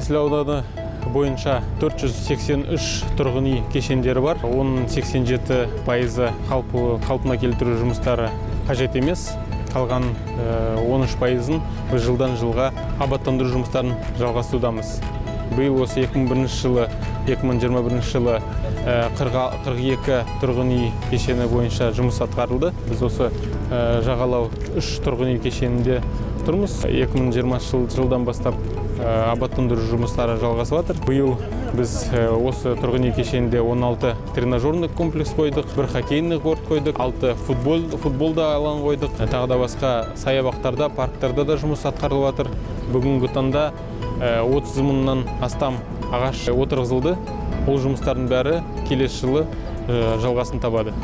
Есіл ауданы бойынша 483 тұрғын үй кешендері бар. Оның 87% қалпына келтіру жұмыстары қажет емес. Қалған 13%-ын біз жылдан жылға абаттандыру жұмыстарын жалғасудамыз. Биыл осы 2021 жылы 42 тұрғын үй кешені бойынша жұмыс атқарылды. Біз осы жағалау 3 тұрғын үй кешенінде тұрмыз. 2020 жылдан бастап абаттандыру жұмыстары жалғасып жатыр. Биыл біз осы тұрғын үй кешенінде 16 тренажерный комплекс қойдық, 1 хоккейный корт қойдық, 6 футболда алаң қойдық. Тағы да басқа саябақтарда, парктарда да жұмыс атқарылып жатыр. Бүгінгі таңда 30 мыңнан астам ағаш отырғызылды. Ол жұмыстардың бәрі келесі жылы жалғасын табады.